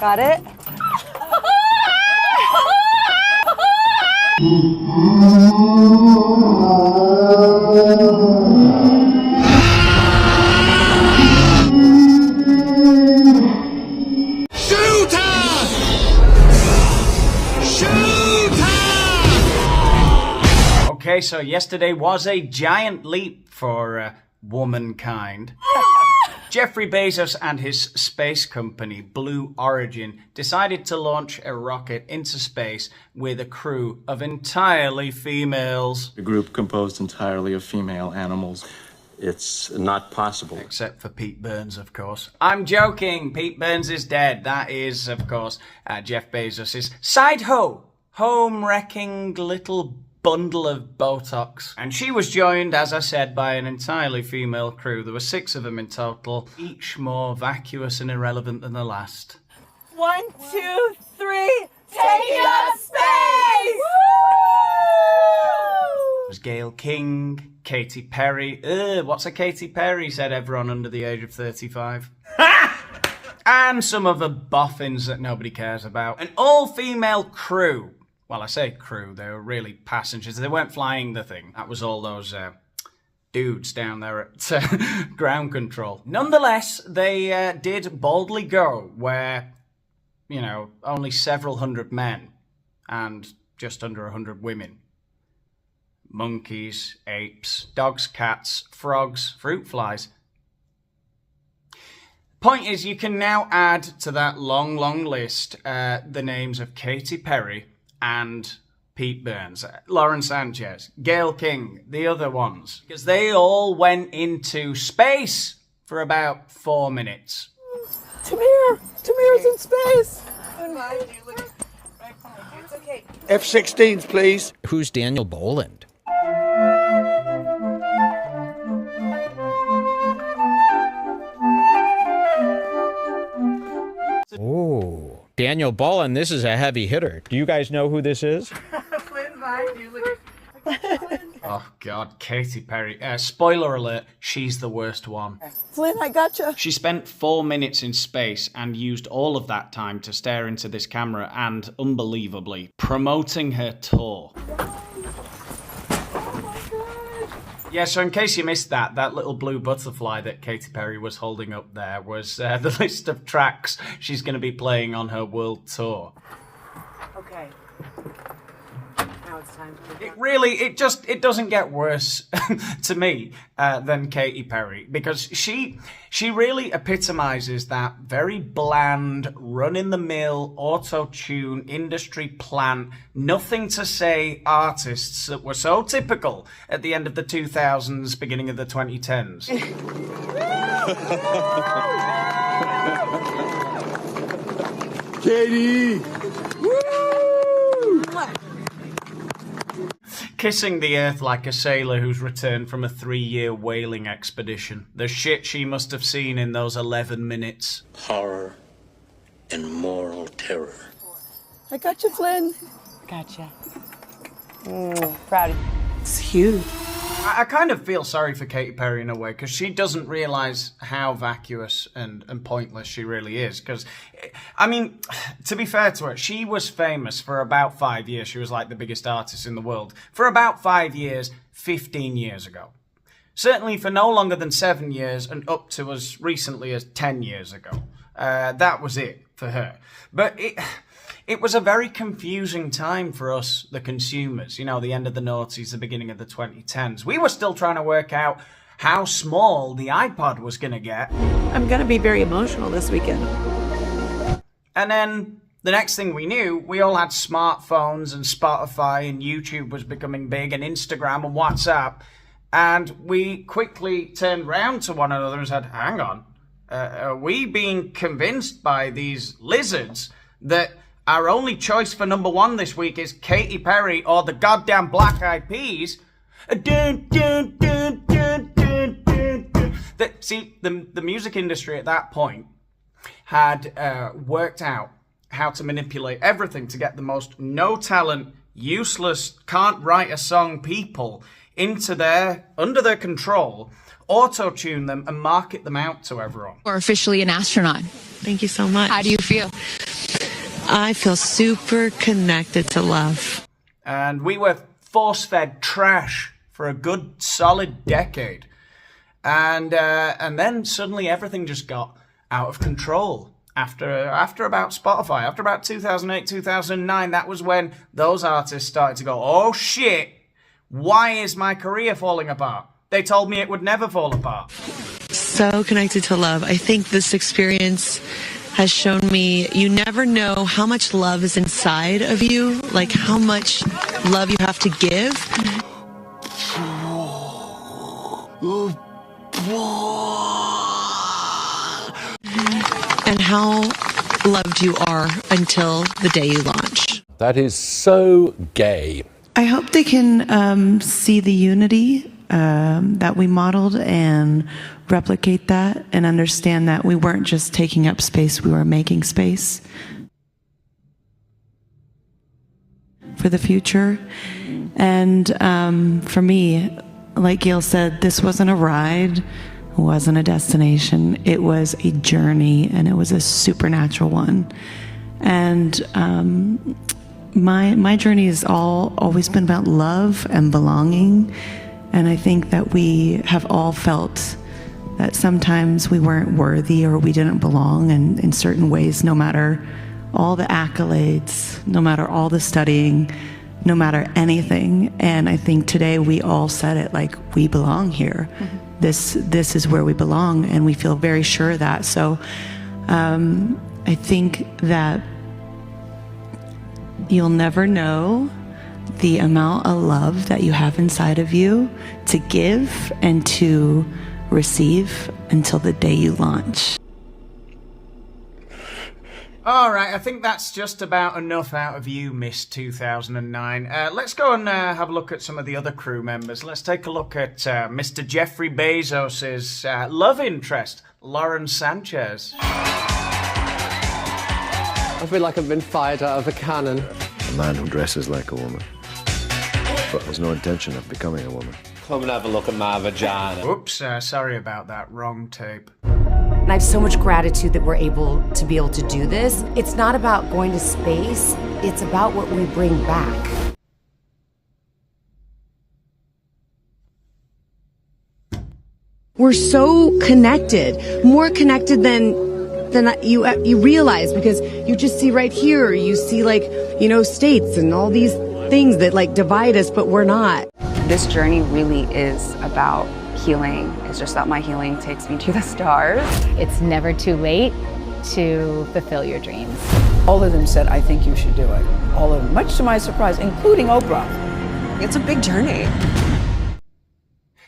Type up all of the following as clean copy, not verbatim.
Got it? Okay, so yesterday was a giant leap for womankind. Jeffrey Bezos and his space company, Blue Origin, decided to launch a rocket into space with a crew of entirely females. A group composed entirely of female animals. It's not possible. Except for Pete Burns, of course. I'm joking. Pete Burns is dead. That is, of course, Jeff Bezos' side-hoe, home-wrecking little bundle of Botox. And she was joined, as I said, by an entirely female crew. There were 6 of them in total, each more vacuous and irrelevant than the last. 1, 2, 3, taking up space! It was Gail King, Katy Perry. What's a Katy Perry, said everyone under the age of 35. And some other boffins that nobody cares about. An all-female crew. Well, I say crew, they were really passengers. They weren't flying the thing. That was all those dudes down there at ground control. Nonetheless, they did boldly go where, you know, only several hundred men and just under 100 women. Monkeys, apes, dogs, cats, frogs, fruit flies. Point is, you can now add to that long, long list the names of Katy Perry and Pete Burns, Lauren Sanchez, Gayle King, the other ones, because they all went into space for about 4 minutes. Tamir's in space. F-16s, please. Who's Daniel Boland? Oh, Daniel Boland, this is a heavy hitter. Do you guys know who this is? Oh, God, Katy Perry. Spoiler alert, she's the worst one. Flynn, I gotcha. She spent 4 minutes in space and used all of that time to stare into this camera and, unbelievably, promoting her tour. Yeah, so in case you missed that, that little blue butterfly that Katy Perry was holding up there was the list of tracks she's going to be playing on her world tour. Okay. Now it's time to It doesn't get worse to me than Katy Perry, because she really epitomizes that very bland, run-in-the-mill, auto-tune, industry plant, nothing to say artists that were so typical at the end of the 2000s, beginning of the 2010s. Katie! Kissing the earth like a sailor who's returned from a 3-year whaling expedition. The shit she must have seen in those 11 minutes. Horror and moral terror. I gotcha, Flynn. Gotcha. Proud of you. It's huge. I kind of feel sorry for Katy Perry in a way, because she doesn't realise how vacuous and pointless she really is. Because, I mean, to be fair to her, she was famous for about 5 years. She was like the biggest artist in the world. For about 5 years, 15 years ago. Certainly for no longer than 7 years and up to as recently as 10 years ago. That was it for her. But it was a very confusing time for us, the consumers. You know, the end of the noughties, the beginning of the 2010s. We were still trying to work out how small the iPod was going to get. I'm going to be very emotional this weekend. And then the next thing we knew, we all had smartphones and Spotify, and YouTube was becoming big, and Instagram and WhatsApp. And we quickly turned round to one another and said, hang on, are we being convinced by these lizards that our only choice for number 1 this week is Katy Perry or the goddamn Black Eyed Peas? See, the music industry at that point had worked out how to manipulate everything to get the most no-talent, useless, can't-write-a-song people under their control, auto-tune them and market them out to everyone. Or officially an astronaut. Thank you so much. How do you feel? I feel super connected to love. And we were force-fed trash for a good solid decade. And then suddenly everything just got out of control. After about Spotify, after about 2008, 2009, that was when those artists started to go, oh shit, why is my career falling apart? They told me it would never fall apart. So connected to love. I think this experience has shown me you never know how much love is inside of you, like how much love you have to give. And how loved you are until the day you launch. That is so gay. I hope they can see the unity that we modeled and replicate that and understand that we weren't just taking up space, we were making space for the future. And for me, like Gail said, this wasn't a ride, it wasn't a destination, it was a journey, and it was a supernatural one. And my journey has always been about love and belonging, and I think that we have all felt that sometimes we weren't worthy or we didn't belong in certain ways, no matter all the accolades, no matter all the studying, no matter anything. And I think today we all said it, like, we belong here. Mm-hmm. This is where we belong, and we feel very sure of that. So I think that you'll never know the amount of love that you have inside of you to give and to receive until the day you launch. All right, I think that's just about enough out of you, Miss 2009. Let's go and have a look at some of the other crew members. Let's take a look at Mr. Jeffrey Bezos' love interest, Lauren Sanchez. I feel like I've been fired out of a cannon. A man who dresses like a woman, but has no intention of becoming a woman. Come and have a look at my vagina. Oops, sorry about that. Wrong tape. And I have so much gratitude that we're able to do this. It's not about going to space, it's about what we bring back. We're so connected, more connected than you realize, because you just see right here, you see states and all these things that divide us, but we're not. This journey really is about healing. It's just that my healing takes me to the stars. It's never too late to fulfill your dreams. All of them said, I think you should do it. All of them, much to my surprise, including Oprah. It's a big journey.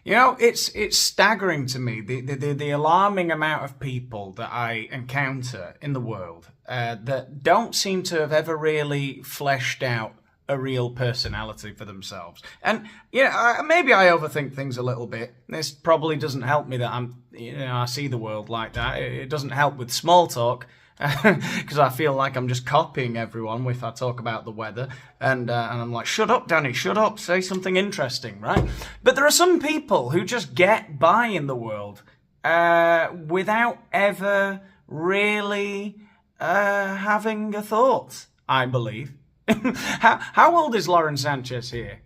You know, it's staggering to me, the alarming amount of people that I encounter in the world that don't seem to have ever really fleshed out a real personality for themselves. And, maybe I overthink things a little bit. This probably doesn't help me that I see the world like that. It doesn't help with small talk, because I feel like I'm just copying everyone if I talk about the weather. And I'm like, shut up, Danny, shut up, say something interesting, right? But there are some people who just get by in the world without ever really having a thought, I believe. How old is Lauren Sanchez here?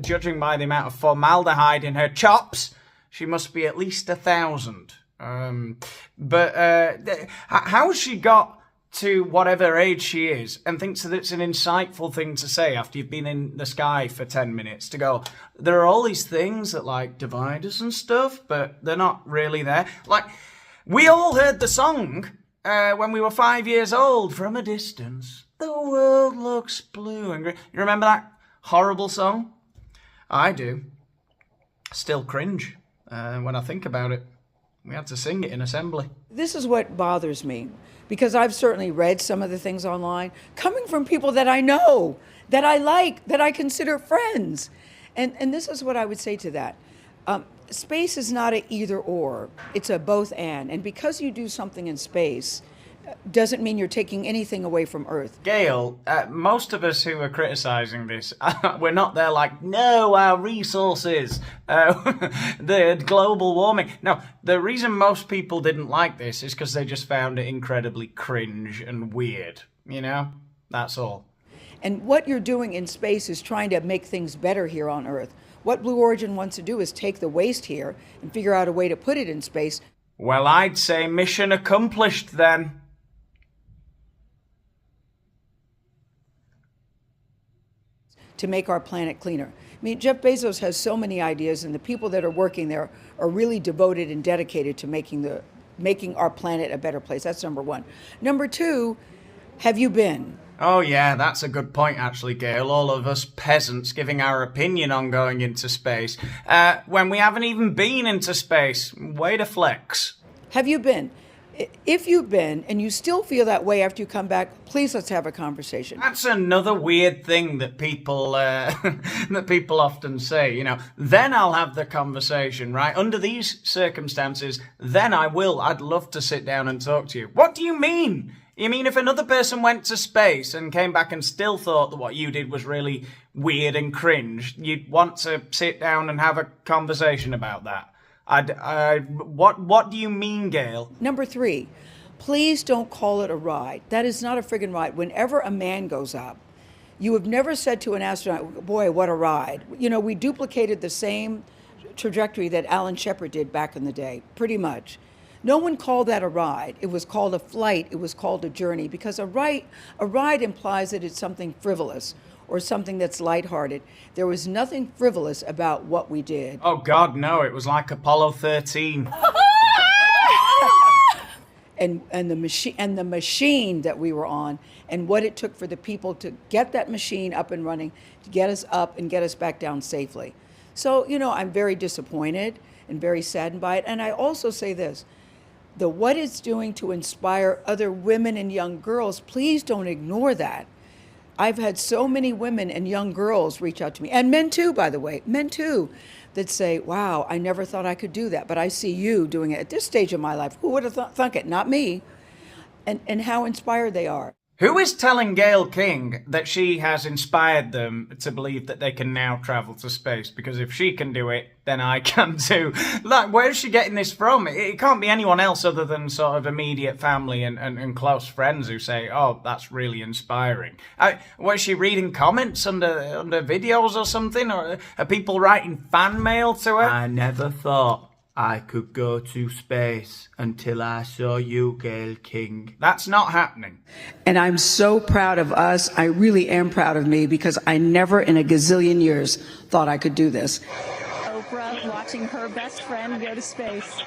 Judging by the amount of formaldehyde in her chops, she must be at least 1,000. But how has she got to whatever age she is and thinks that it's an insightful thing to say after you've been in the sky for 10 minutes to go, there are all these things that divide us and stuff, but they're not really there. We all heard the song when we were 5 years old, From a Distance. The world looks blue and green. You remember that horrible song? I do. Still cringe when I think about it. We had to sing it in assembly. This is what bothers me, because I've certainly read some of the things online, coming from people that I know, that I like, that I consider friends. And this is what I would say to that. Space is not an either or, it's a both and. And because you do something in space, doesn't mean you're taking anything away from Earth. Gail, most of us who are criticising this, we're not there like, no, our resources, the global warming. No, the reason most people didn't like this is because they just found it incredibly cringe and weird, you know? That's all. And what you're doing in space is trying to make things better here on Earth. What Blue Origin wants to do is take the waste here and figure out a way to put it in space. Well, I'd say mission accomplished then. To make our planet cleaner. I mean, Jeff Bezos has so many ideas, and the people that are working there are really devoted and dedicated to making our planet a better place. That's number one. Number two, have you been? Oh yeah, that's a good point actually, Gail. All of us peasants giving our opinion on going into space when we haven't even been into space. Way to flex. Have you been? If you've been and you still feel that way after you come back, please let's have a conversation. That's another weird thing that people that people often say, you know, then I'll have the conversation, right? Under these circumstances, then I will. I'd love to sit down and talk to you. What do you mean? You mean if another person went to space and came back and still thought that what you did was really weird and cringe, you'd want to sit down and have a conversation about that? What do you mean, Gail? Number three, please don't call it a ride. That is not a friggin' ride. Whenever a man goes up, you have never said to an astronaut, boy, what a ride. You know, we duplicated the same trajectory that Alan Shepard did back in the day, pretty much. No one called that a ride. It was called a flight. It was called a journey, because a ride implies that it's something frivolous or something that's lighthearted. There was nothing frivolous about what we did. Oh God, no! It was like Apollo 13. and the machine that we were on, and what it took for the people to get that machine up and running, to get us up and get us back down safely. So, you know, I'm very disappointed and very saddened by it. And I also say this, what it's doing to inspire other women and young girls, please don't ignore that. I've had so many women and young girls reach out to me, and men too, by the way, men too, that say, wow, I never thought I could do that, but I see you doing it at this stage of my life. Who would have thunk it? Not me. And how inspired they are. Who is telling Gayle King that she has inspired them to believe that they can now travel to space? Because if she can do it, then I can too. Like, where is she getting this from? It can't be anyone else other than sort of immediate family and close friends who say, oh, that's really inspiring. Was she reading comments under videos or something? Or are people writing fan mail to her? I never thought I could go to space until I saw you, Gayle King. That's not happening. And I'm so proud of us. I really am proud of me, because I never in a gazillion years thought I could do this. Oprah watching her best friend go to space.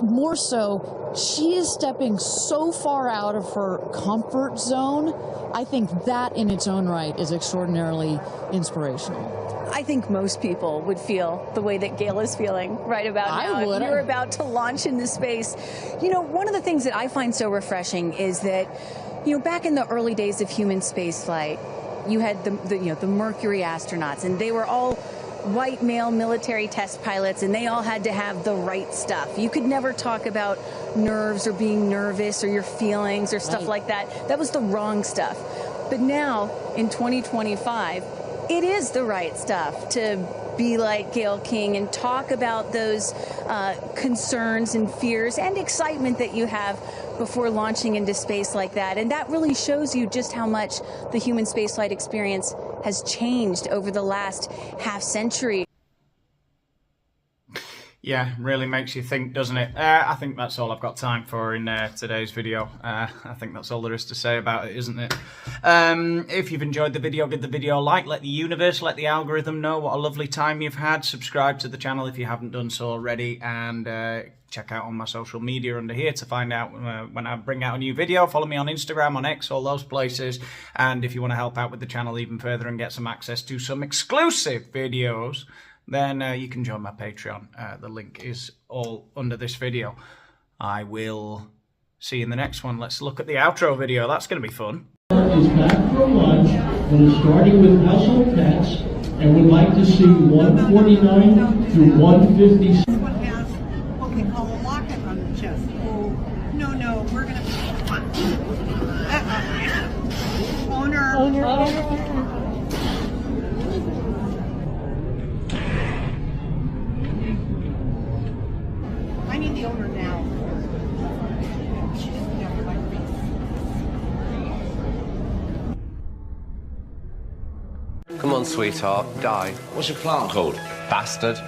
More so, she is stepping so far out of her comfort zone. I think that in its own right is extraordinarily inspirational. I think most people would feel the way that Gail is feeling right about now. If you're about to launch into space. You know, one of the things that I find so refreshing is that, you know, back in the early days of human spaceflight, you had the Mercury astronauts, and they were all white male military test pilots, and they all had to have the right stuff. You could never talk about nerves or being nervous or your feelings or stuff like that. That was the wrong stuff. But now, in 2025, it is the right stuff to be like Gayle King and talk about those concerns and fears and excitement that you have before launching into space like that. And that really shows you just how much the human spaceflight experience has changed over the last half century. Yeah, really makes you think, doesn't it? I think that's all I've got time for in today's video. I think that's all there is to say about it, isn't it? If you've enjoyed the video, give the video a like. Let the universe, let the algorithm know what a lovely time you've had. Subscribe to the channel if you haven't done so already. And check out on my social media under here to find out when I bring out a new video. Follow me on Instagram, on X, all those places. And if you want to help out with the channel even further and get some access to some exclusive videos, then you can join my Patreon. The link is all under this video. I will See you in the next one. Let's look at the outro video. That's going to be fun. Is back from lunch and is starting with household pets and would like to see 149 through 150. Okay, call a locket on the chest. Oh, no, we're gonna. Owner. I need the owner now. Come on, sweetheart, die. What's your plant called? Bastard.